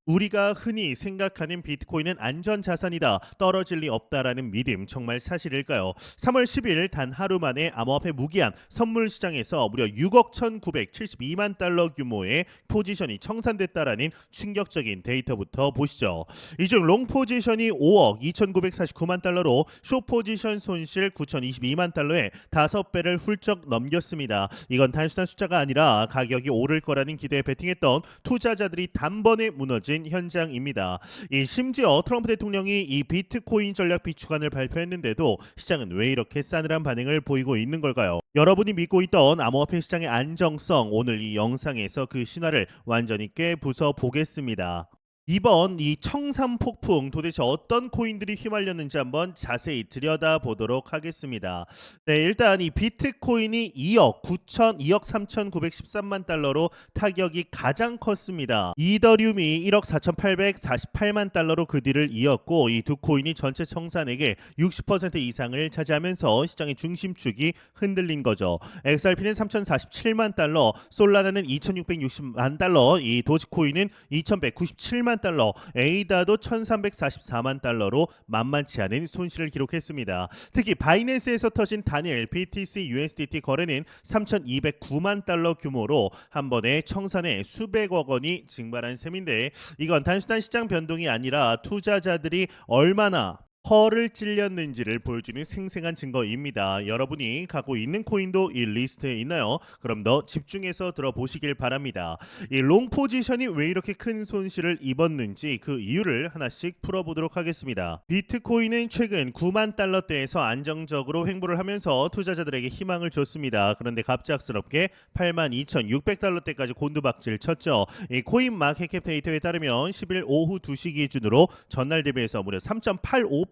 우리가 흔히 생각하는 비트코인은 안전자산이다, 떨어질 리 없다라는 믿음 정말 사실일까요? 3월 10일 단 하루 만에 암호화폐 무기한 선물 시장에서 무려 6억 1,972만 달러 규모의 포지션이 청산됐다라는 충격적인 데이터부터 보시죠. 이 중 롱 포지션이 5억 2,949만 달러로 숏 포지션 손실 9,022만 달러에 5배를 훌쩍 넘겼습니다. 이건 단순한 숫자가 아니라 가격이 오를 거라는 기대에 베팅했던 투자자들이 단번에 무너진 현장입니다. 심지어 트럼프 대통령이 이 비트코인 전략 비축안을 발표했는데도 시장은 왜 이렇게 싸늘한 반응을 보이고 있는 걸까요? 여러분이 믿고 있던 암호화폐 시장의 안정성, 오늘 이 영상에서 그 신화를 완전히 깨부숴 보겠습니다. 이번 이 청산 폭풍 도대체 어떤 코인들이 휘말렸는지 한번 자세히 들여다보도록 하겠습니다. 네, 일단 이 비트코인이 2억 3,913만 달러로 타격이 가장 컸습니다. 이더리움이 1억 4,848만 달러로 그 뒤를 이었고, 이 두 코인이 전체 청산액의 60% 이상을 차지하면서 시장의 중심축이 흔들린 거죠. XRP는 3,047만 달러, 솔라나는 2,660만 달러, 이 도지코인은 2,197만 달러, 에이다도 1,344만 달러로 만만치 않은 손실을 기록했습니다. 특히 바이낸스에서 터진 단일 BTC USDT 거래는 3,209만 달러 규모로 한 번에 청산에 수백억 원이 증발한 셈인데, 이건 단순한 시장 변동이 아니라 투자자들이 얼마나 허를 찔렸는지를 보여주는 생생한 증거입니다. 여러분이 갖고 있는 코인도 이 리스트에 있나요? 그럼 더 집중해서 들어보시길 바랍니다. 이 롱 포지션이 왜 이렇게 큰 손실을 입었는지 그 이유를 하나씩 풀어보도록 하겠습니다. 비트코인은 최근 9만 달러대에서 안정적으로 횡보를 하면서 투자자들에게 희망을 줬습니다. 그런데 갑작스럽게 82,600달러대까지 곤두박질 쳤죠. 이 코인 마켓캡 데이터에 따르면 10일 오후 2시 기준으로 전날 대비해서 무려 3.85%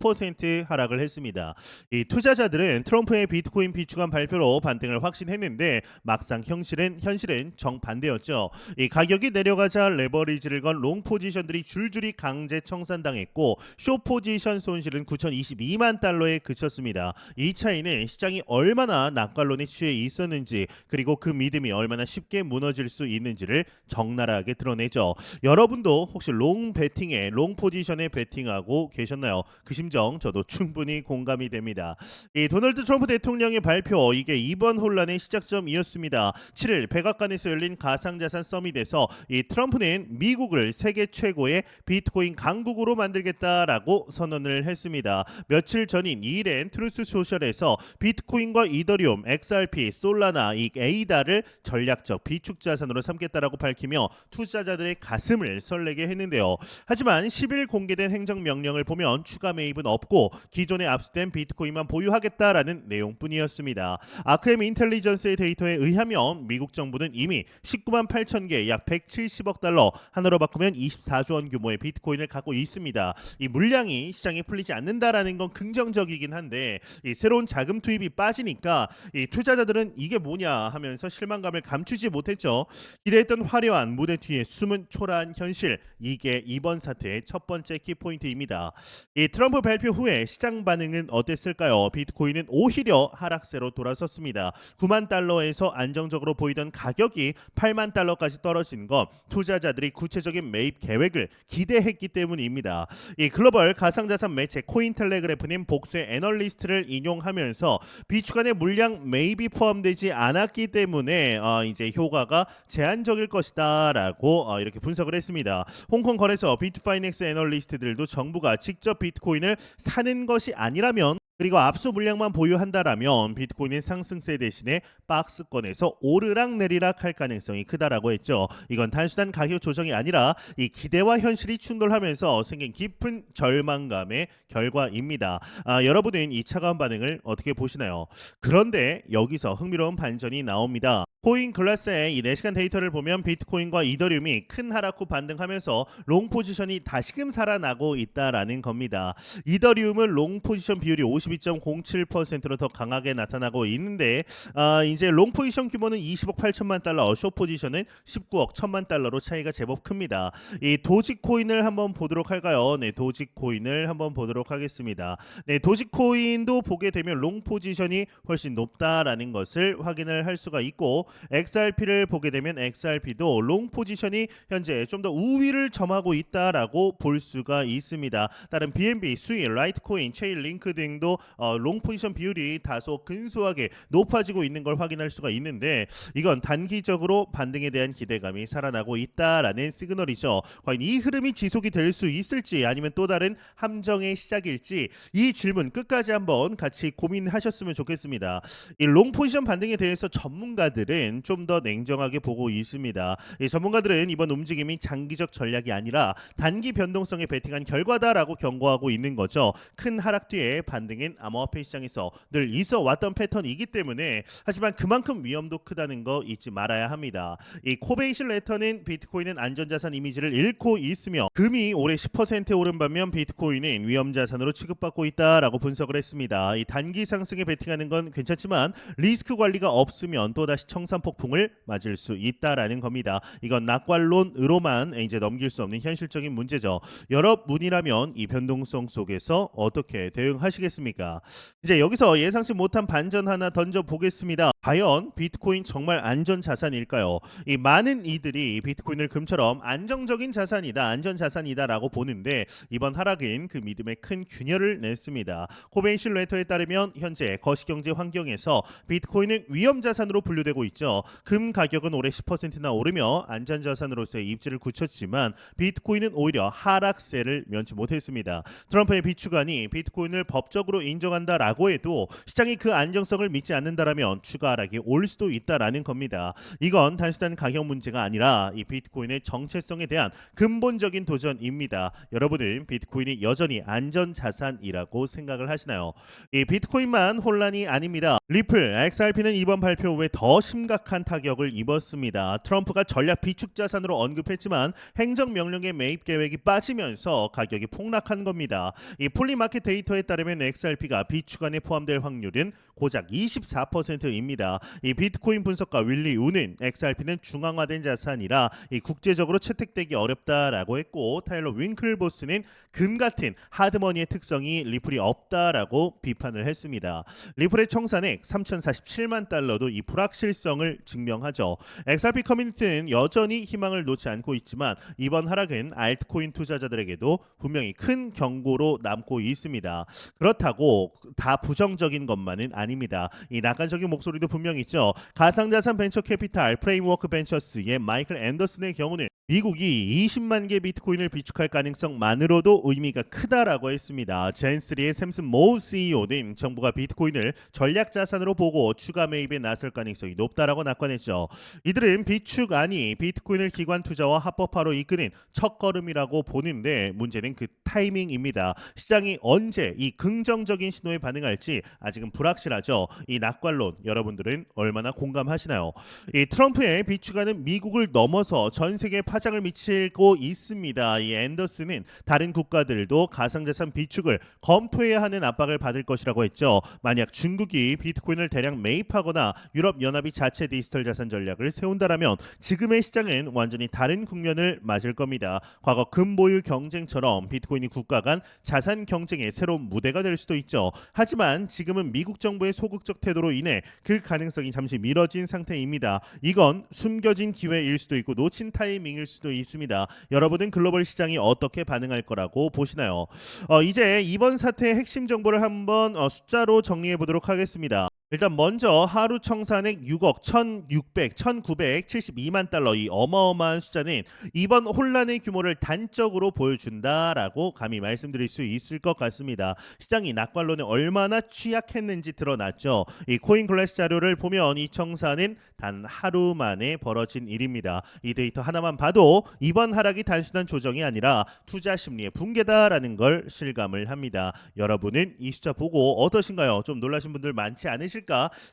하락을 했습니다. 이 투자자들은 트럼프의 비트코인 비축안 발표로 반등을 확신했는데 막상 현실은 정반대였죠. 이 가격이 내려가자 레버리지를 건 롱 포지션들이 줄줄이 강제 청산당했고, 숏 포지션 손실은 9,022만 달러에 그쳤습니다. 이 차이는 시장이 얼마나 낙관론에 취해 있었는지, 그리고 그 믿음이 얼마나 쉽게 무너질 수 있는지를 적나라하게 드러내죠. 여러분도 혹시 롱 베팅에 롱 포지션에 베팅하고 계셨나요? 그 심정 저도 충분히 공감이 됩니다. 이 도널드 트럼프 대통령의 발표, 이게 이번 혼란의 시작점이었습니다. 7일 백악관에서 열린 가상자산 서밋에서 이 트럼프는 미국을 세계 최고의 비트코인 강국으로 만들겠다라고 선언을 했습니다. 며칠 전인 2일엔 트루스 소셜에서 비트코인과 이더리움, XRP, 솔라나, 이 에이다를 전략적 비축 자산으로 삼겠다라고 밝히며 투자자들의 가슴을 설레게 했는데요. 하지만 10일 공개된 행정명령을 보면 추가 매입은 없고 기존에 압수된 비트코인만 보유하겠다라는 내용뿐이었습니다. 아크엠 인텔리전스의 데이터에 의하면 미국 정부는 이미 19만 8천 개, 약 170억 달러, 하나로 바꾸면 24조 원 규모의 비트코인을 갖고 있습니다. 이 물량이 시장에 풀리지 않는다라는 건 긍정적이긴 한데, 이 새로운 자금 투입이 빠지니까 이 투자자들은 이게 뭐냐 하면서 실망감을 감추지 못했죠. 기대했던 화려한 무대 뒤에 숨은 초라한 현실, 이게 이번 사태의 첫 번째 키포인트입니다. 이 트럼프 발표 후에 시장 반응은 어땠을까요? 비트코인은 오히려 하락세로 돌아섰습니다. 9만 달러에서 안정적으로 보이던 가격이 8만 달러까지 떨어진 건 투자자들이 구체적인 매입 계획을 기대했기 때문입니다. 이 글로벌 가상자산 매체 코인텔레그래프는 복수의 애널리스트를 인용하면서 비축안의 물량 매입이 포함되지 않았기 때문에 이제 효과가 제한적일 것이다라고 이렇게 분석을 했습니다. 홍콩 거래소 비트파이넥스 애널리스트들도 정부가 직접 비트코인을 사는 것이 아니라면, 그리고 압수 물량만 보유한다라면 비트코인의 상승세 대신에 박스권에서 오르락내리락 할 가능성이 크다라고 했죠. 이건 단순한 가격 조정이 아니라 이 기대와 현실이 충돌하면서 생긴 깊은 절망감의 결과입니다. 여러분은 이 차가운 반응을 어떻게 보시나요? 그런데 여기서 흥미로운 반전이 나옵니다. 코인 글라스의 이 4시간 데이터를 보면 비트코인과 이더리움이 큰 하락 후 반등하면서 롱 포지션이 다시금 살아나고 있다라는 겁니다. 이더리움은 롱 포지션 비율이 52.07%로 더 강하게 나타나고 있는데, 이제 롱 포지션 규모는 20억 8천만 달러, 숏 포지션은 19억 1천만 달러로 차이가 제법 큽니다. 이 도지코인을 한번 보도록 할까요? 네, 도지코인을 한번 보도록 하겠습니다. 네, 도지코인도 보게 되면 롱 포지션이 훨씬 높다라는 것을 확인을 할 수가 있고, XRP를 보게 되면 XRP도 롱 포지션이 현재 좀 더 우위를 점하고 있다라고 볼 수가 있습니다. 다른 BNB, 수이, 라이트코인, 체인링크 등도 롱 포지션 비율이 다소 근소하게 높아지고 있는 걸 확인할 수가 있는데 이건 단기적으로 반등에 대한 기대감이 살아나고 있다라는 시그널이죠. 과연 이 흐름이 지속이 될 수 있을지 아니면 또 다른 함정의 시작일지 이 질문 끝까지 한번 같이 고민하셨으면 좋겠습니다. 이 롱 포지션 반등에 대해서 전문가들은 좀 더 냉정하게 보고 있습니다. 이 전문가들은 이번 움직임이 장기적 전략이 아니라 단기 변동성에 베팅한 결과다라고 경고하고 있는 거죠. 큰 하락 뒤에 반등은 암호화폐 시장에서 늘 있어 왔던 패턴이기 때문에 하지만 그만큼 위험도 크다는 거 잊지 말아야 합니다. 이 코베이실 레터는 비트코인은 안전자산 이미지를 잃고 있으며 금이 올해 10% 오른 반면 비트코인은 위험자산으로 취급받고 있다라고 분석을 했습니다. 이 단기 상승에 베팅하는 건 괜찮지만 리스크 관리가 없으면 또다시 청산폭풍을 맞을 수 있다라는 겁니다. 이건 낙관론으로만 이제 넘길 수 없는 현실적인 문제죠. 여러분이라면 이 변동성 속에서 어떻게 대응하시겠습니까? 이제 여기서 예상치 못한 반전 하나 던져 보겠습니다. 과연 비트코인 정말 안전 자산일까요? 이 많은 이들이 비트코인을 금처럼 안정적인 자산이다, 안전 자산이다라고 보는데 이번 하락은 그 믿음에 큰 균열을 냈습니다. 코베이실 레터에 따르면 현재 거시경제 환경에서 비트코인은 위험 자산으로 분류되고 있죠. 금 가격은 올해 10%나 오르며 안전 자산으로서의 입지를 굳혔지만 비트코인은 오히려 하락세를 면치 못했습니다. 트럼프의 비축안이 비트코인을 법적으로 인정한다라고 해도 시장이 그 안정성을 믿지 않는다라면 추가 하락이 올 수도 있다라는 겁니다. 이건 단순한 가격 문제가 아니라 이 비트코인의 정체성에 대한 근본적인 도전입니다. 여러분은 비트코인이 여전히 안전 자산이라고 생각을 하시나요? 이 비트코인만 혼란이 아닙니다. 리플, XRP는 이번 발표 후에 더 심각한 타격을 입었습니다. 트럼프가 전략 비축 자산으로 언급했지만 행정명령의 매입 계획이 빠지면서 가격이 폭락한 겁니다. 이 폴리마켓 데이터에 따르면 XRP가 비축안에 포함될 확률은 고작 24%입니다. 이 비트코인 분석가 윌리 우는 XRP는 중앙화된 자산이라 이 국제적으로 채택되기 어렵다라고 했고 타일러 윙클보스는 금 같은 하드머니의 특성이 리플이 없다라고 비판을 했습니다. 리플의 청산액 3,047만 달러도 이 불확실성을 증명하죠. XRP 커뮤니티는 여전히 희망을 놓지 않고 있지만 이번 하락은 알트코인 투자자들에게도 분명히 큰 경고로 남고 있습니다. 그렇다고 다 부정적인 것만은 아닙니다. 이 낙관적인 목소리도 분명히 있죠. 가상자산 벤처 캐피탈 프레임워크 벤처스의 마이클 앤더슨의 경우는 미국이 20만 개 비트코인을 비축할 가능성만으로도 의미가 크다라고 했습니다. 젠3의 샘슨 모우 CEO는 정부가 비트코인을 전략 자산으로 보고 추가 매입에 나설 가능성이 높다라고 낙관했죠. 이들은 비축안이 비트코인을 기관 투자와 합법화로 이끄는 첫걸음이라고 보는데 문제는 그 타이밍입니다. 시장이 언제 이 긍정적인 신호에 반응할지 아직은 불확실하죠. 이 낙관론 여러분들은 얼마나 공감하시나요? 이 트럼프의 비축안은 미국을 넘어서 전 세계에 파장을 미치고 있습니다. 이 앤더슨은 다른 국가들도 가상자산 비축을 검토해야 하는 압박을 받을 것이라고 했죠. 만약 중국이 비트코인을 대량 매입하거나 유럽연합이 자체 디지털 자산 전략을 세운다라면 지금의 시장은 완전히 다른 국면을 맞을 겁니다. 과거 금보유 경쟁처럼 비트코인이 국가 간 자산 경쟁의 새로운 무대가 될 수도 있죠. 하지만 지금은 미국 정부의 소극적 태도로 인해 그 가능성이 잠시 미뤄진 상태입니다. 이건 숨겨진 기회일 수도 있고 놓친 타이밍일 수도 있습니다. 여러분은 글로벌 시장이 어떻게 반응할 거라고 보시나요? 이제 이번 사태의 핵심 정보를 한번 숫자로 정리해 보도록 하겠습니다. 일단 먼저 하루 청산액 6억 1972만 달러 이 어마어마한 숫자는 이번 혼란의 규모를 단적으로 보여준다라고 감히 말씀드릴 수 있을 것 같습니다. 시장이 낙관론에 얼마나 취약했는지 드러났죠. 이 코인클래스 자료를 보면 이 청산은 단 하루 만에 벌어진 일입니다. 이 데이터 하나만 봐도 이번 하락이 단순한 조정이 아니라 투자 심리의 붕괴다라는 걸 실감을 합니다. 여러분은 이 숫자 보고 어떠신가요? 좀 놀라신 분들 많지 않으실까요?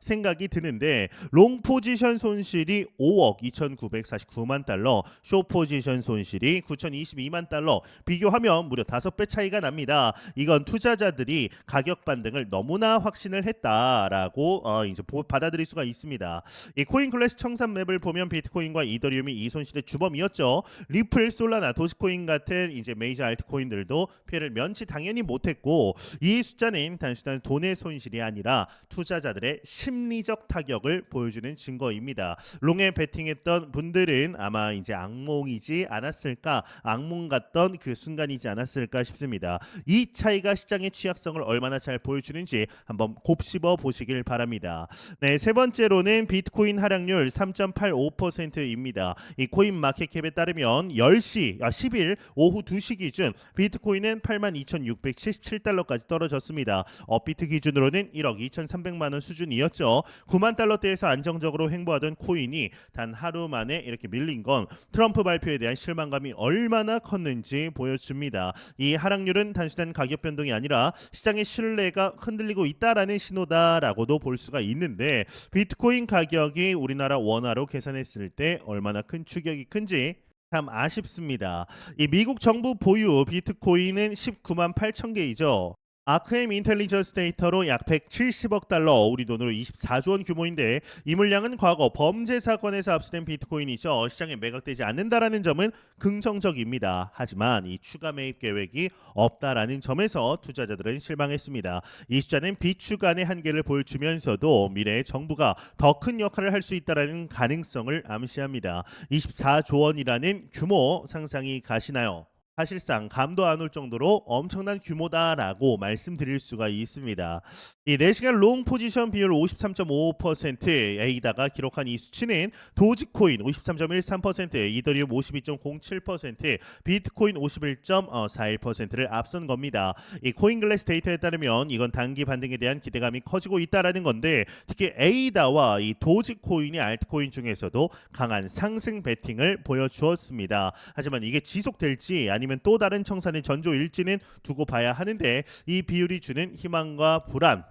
생각이 드는데 롱 포지션 손실이 5억 2,949만 달러, 쇼 포지션 손실이 9,022만 달러 비교하면 무려 5배 차이가 납니다. 이건 투자자들이 가격 반등을 너무나 확신을 했다라고 이제 받아들일 수가 있습니다. 이 코인 클래스 청산 맵을 보면 비트코인과 이더리움이 이 손실의 주범이었죠. 리플, 솔라나, 도지코인 같은 이제 메이저 알트코인들도 피해를 면치 당연히 못했고 이 숫자는 단순한 돈의 손실이 아니라 투자자들 투자자들의 심리적 타격을 보여주는 증거입니다. 롱에 베팅했던 분들은 아마 이제 악몽이지 않았을까, 악몽 같던 그 순간이지 않았을까 싶습니다. 이 차이가 시장의 취약성을 얼마나 잘 보여주는지 한번 곱씹어 보시길 바랍니다. 네, 세 번째로는 비트코인 하락률 3.85%입니다. 이 코인 마켓캡에 따르면 10일 오후 2시 기준 비트코인은 82,677달러까지 떨어졌습니다. 업비트 기준으로는 1억 2,300만 원 수준이었죠. 9만 달러대에서 안정적으로 횡보하던 코인이 단 하루 만에 이렇게 밀린 건 트럼프 발표에 대한 실망감이 얼마나 컸는지 보여줍니다. 이 하락률은 단순한 가격 변동이 아니라 시장의 신뢰가 흔들리고 있다라는 신호다라고도 볼 수가 있는데, 비트코인 가격이 우리나라 원화로 계산했을 때 얼마나 큰 충격이 큰지 참 아쉽습니다. 이 미국 정부 보유 비트코인은 19만 8천 개이죠. 아크엠 인텔리전스 데이터로 약 170억 달러, 우리 돈으로 24조 원 규모인데, 이 물량은 과거 범죄 사건에서 압수된 비트코인이죠. 시장에 매각되지 않는다라는 점은 긍정적입니다. 하지만 이 추가 매입 계획이 없다라는 점에서 투자자들은 실망했습니다. 이 숫자는 비추간의 한계를 보여주면서도 미래의 정부가 더 큰 역할을 할 수 있다라는 가능성을 암시합니다. 24조 원이라는 규모 상상이 가시나요? 사실상 감도 안 올 정도로 엄청난 규모다라고 말씀드릴 수가 있습니다. 이 4시간 롱 포지션 비율 53.55%, 에이다가 기록한 이 수치는 도지코인 53.13%, 이더리움 52.07%, 비트코인 51.41%를 앞선 겁니다. 이 코인글래스 데이터에 따르면 이건 단기 반등에 대한 기대감이 커지고 있다라는 건데, 특히 에이다와 이 도지코인이 알트코인 중에서도 강한 상승 베팅을 보여주었습니다. 하지만 이게 지속될지 아니면 또 다른 청산의 전조일지는 두고 봐야 하는데, 이 비율이 주는 희망과 불안,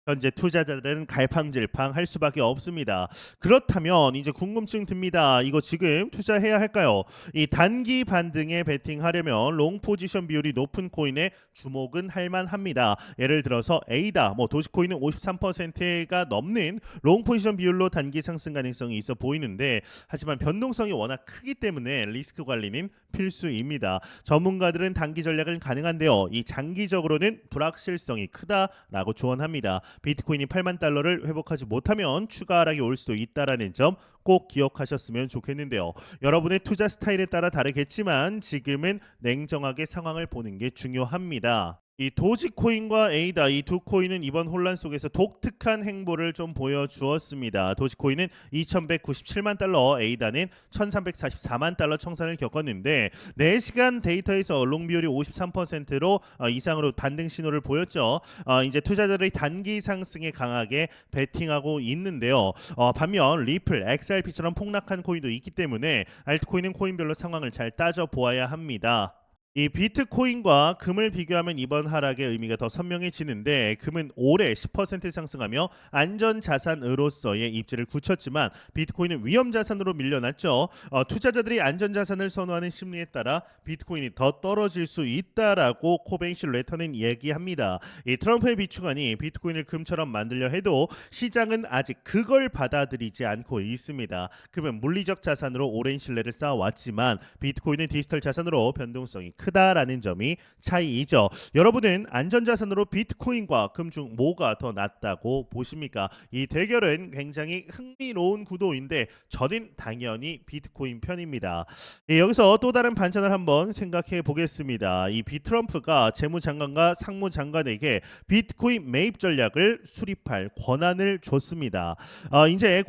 현재 투자자들은 갈팡질팡할 수밖에 없습니다. 그렇다면 이제 궁금증 듭니다. 이거 지금 투자해야 할까요? 이 단기 반등에 베팅하려면 롱 포지션 비율이 높은 코인에 주목은 할 만합니다. 예를 들어서 에이다, 도지코인은 53%가 넘는 롱 포지션 비율로 단기 상승 가능성이 있어 보이는데, 하지만 변동성이 워낙 크기 때문에 리스크 관리는 필수입니다. 전문가들은 단기 전략은 가능한데요, 이 장기적으로는 불확실성이 크다라고 조언합니다. 비트코인이 8만 달러를 회복하지 못하면 추가 하락이 올 수도 있다라는 점 꼭 기억하셨으면 좋겠는데요. 여러분의 투자 스타일에 따라 다르겠지만 지금은 냉정하게 상황을 보는 게 중요합니다. 이 도지코인과 에이다, 이 두 코인은 이번 혼란 속에서 독특한 행보를 좀 보여주었습니다. 도지코인은 2,197만 달러, 에이다는 1,344만 달러 청산을 겪었는데, 4시간 데이터에서 롱 비율이 53%로 이상으로 반등 신호를 보였죠. 이제 투자자들이 단기 상승에 강하게 베팅하고 있는데요. 반면 리플, XRP처럼 폭락한 코인도 있기 때문에 알트코인은 코인별로 상황을 잘 따져 보아야 합니다. 이 비트코인과 금을 비교하면 이번 하락의 의미가 더 선명해지는데, 금은 올해 10% 상승하며 안전자산으로서의 입지를 굳혔지만 비트코인은 위험자산으로 밀려났죠. 투자자들이 안전자산을 선호하는 심리에 따라 비트코인이 더 떨어질 수 있다라고 코베이시 레터는 얘기합니다. 이 트럼프의 비축안이 비트코인을 금처럼 만들려 해도 시장은 아직 그걸 받아들이지 않고 있습니다. 금은 물리적 자산으로 오랜 신뢰를 쌓아왔지만 비트코인은 디지털 자산으로 변동성이 크다라는 점이 차이이죠. 여러분은 안전자산으로 비트코인과 금 중 뭐가 더 낫다고 보십니까? 이 대결은 굉장히 흥미로운 구도인데 저는 당연히 비트코인 편입니다. 여기서 또 다른 반전을 한번 생각해 보겠습니다. 이 비트럼프가 재무장관과 상무장관에게 비트코인 매입 전략을 수립할 권한을 줬습니다. 이제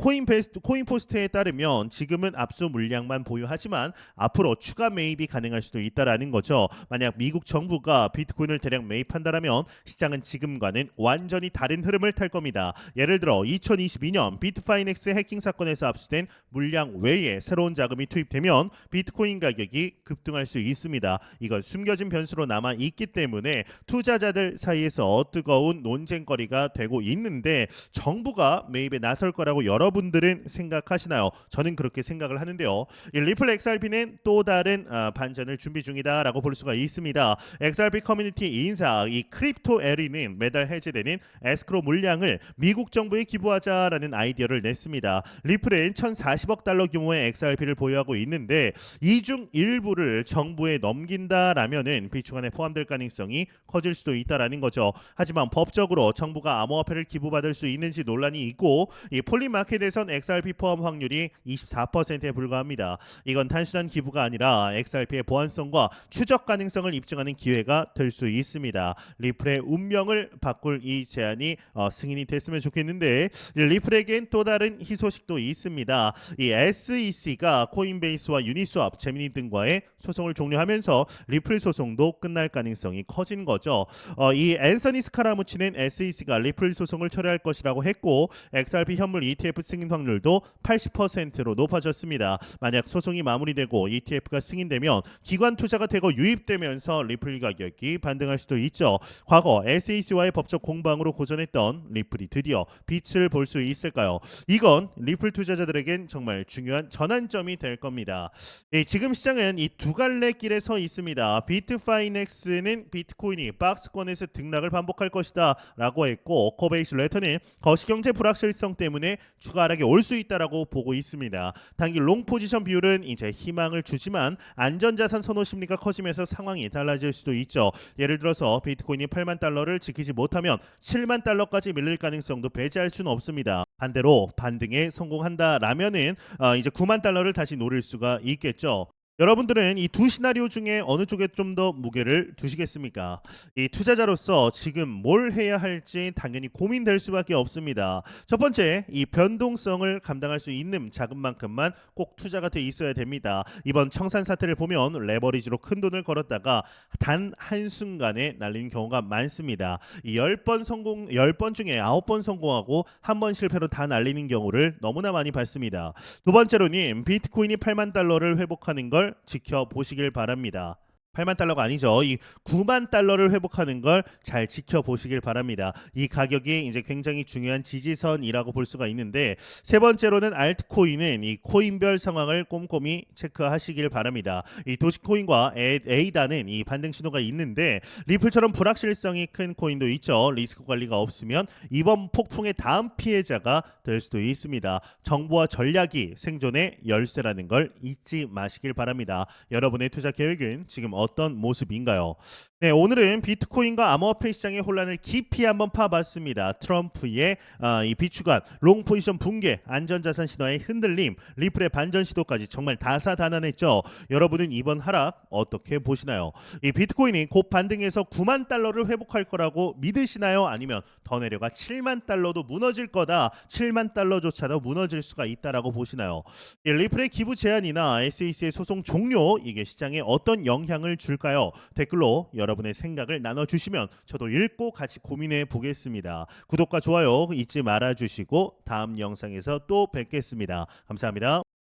코인포스트에 따르면 지금은 압수 물량만 보유하지만 앞으로 추가 매입이 가능할 수도 있다라는 거죠. 만약 미국 정부가 비트코인을 대량 매입한다면 시장은 지금과는 완전히 다른 흐름을 탈 겁니다. 예를 들어 2022년 비트파이넥스 해킹 사건에서 압수된 물량 외에 새로운 자금이 투입되면 비트코인 가격이 급등할 수 있습니다. 이건 숨겨진 변수로 남아 있기 때문에 투자자들 사이에서 뜨거운 논쟁거리가 되고 있는데, 정부가 매입에 나설 거라고 여러분들은 생각하시나요? 저는 그렇게 생각을 하는데요. 이 리플 XRP는 또 다른 반전을 준비 중이다라고 있다라고 볼 수가 있습니다. XRP 커뮤니티 인사 이 크립토 에리는 매달 해제되는 에스크로 물량을 미국 정부에 기부하자라는 아이디어를 냈습니다. 리플은 1,040억 달러 규모의 XRP를 보유하고 있는데 이 중 일부를 정부에 넘긴다라면은 비축안에 포함될 가능성이 커질 수도 있다라는 거죠. 하지만 법적으로 정부가 암호화폐를 기부받을 수 있는지 논란이 있고 이 폴리마켓에선 XRP 포함 확률이 24%에 불과합니다. 이건 단순한 기부가 아니라 XRP의 보안성과 추적 가능성을 입증하는 기회가 될 수 있습니다. 리플의 운명을 바꿀 이 제안이 승인이 됐으면 좋겠는데 리플에겐 또 다른 희소식도 있습니다. 이 SEC가 코인베이스와 유니스왑, 제미니 등과의 소송을 종료하면서 리플 소송도 끝날 가능성이 커진 거죠. 이 앤서니 스카라무치는 SEC가 리플 소송을 철회할 것이라고 했고 XRP 현물 ETF 승인 확률도 80%로 높아졌습니다. 만약 소송이 마무리되고 ETF가 승인되면 기관 투자가 대거 유입되면서 리플 가격이 반등할 수도 있죠. 과거 SEC와의 법적 공방으로 고전했던 리플이 드디어 빛을 볼 수 있을까요? 이건 리플 투자자들에겐 정말 중요한 전환점이 될 겁니다. 지금 시장은 이 두 갈래 길에 서 있습니다. 비트파이넥스는 비트코인이 박스권에서 등락을 반복할 것이다 라고 했고 코베이스 레터는 거시경제 불확실성 때문에 추가 하락이 올 수 있다라고 보고 있습니다. 단기 롱 포지션 비율은 이제 희망을 주지만 안전자산 선호 심리가 커지면서 상황이 달라질 수도 있죠. 예를 들어서 비트코인이 8만 달러를 지키지 못하면 7만 달러까지 밀릴 가능성도 배제할 수는 없습니다. 반대로 반등에 성공한다라면은 이제 9만 달러를 다시 노릴 수가 있겠죠. 여러분들은 이 두 시나리오 중에 어느 쪽에 좀 더 무게를 두시겠습니까? 이 투자자로서 지금 뭘 해야 할지 당연히 고민될 수밖에 없습니다. 첫 번째, 이 변동성을 감당할 수 있는 자금만큼만 꼭 투자가 돼 있어야 됩니다. 이번 청산 사태를 보면 레버리지로 큰 돈을 걸었다가 단 한순간에 날리는 경우가 많습니다. 이 10번 중에 9번 성공하고 한 번 실패로 다 날리는 경우를 너무나 많이 봤습니다. 두 번째로는 비트코인이 8만 달러를 회복하는 걸 지켜보시길 바랍니다. 8만 달러가 아니죠. 이 9만 달러를 회복하는 걸 잘 지켜보시길 바랍니다. 이 가격이 이제 굉장히 중요한 지지선이라고 볼 수가 있는데 세 번째로는 알트코인은 이 코인별 상황을 꼼꼼히 체크하시길 바랍니다. 이 도시코인과 에이다는 이 반등 신호가 있는데 리플처럼 불확실성이 큰 코인도 있죠. 리스크 관리가 없으면 이번 폭풍의 다음 피해자가 될 수도 있습니다. 정보와 전략이 생존의 열쇠라는 걸 잊지 마시길 바랍니다. 여러분의 투자 계획은 지금 어떤 모습인가요? 네, 오늘은 비트코인과 암호화폐 시장의 혼란을 깊이 한번 파봤습니다. 트럼프의 이 비축안, 롱 포지션 붕괴, 안전자산 신화의 흔들림, 리플의 반전 시도까지 정말 다사다난했죠. 여러분은 이번 하락 어떻게 보시나요? 이 비트코인이 곧 반등해서 9만 달러를 회복할 거라고 믿으시나요? 아니면 더 내려가 7만 달러도 무너질 거다, 7만 달러조차도 무너질 수가 있다라고 보시나요? 이 리플의 기부 제한이나 SEC의 소송 종료, 이게 시장에 어떤 영향을 줄까요? 댓글로 여러분의 생각을 나눠주시면 저도 읽고 같이 고민해 보겠습니다. 구독과 좋아요 잊지 말아주시고 다음 영상에서 또 뵙겠습니다. 감사합니다.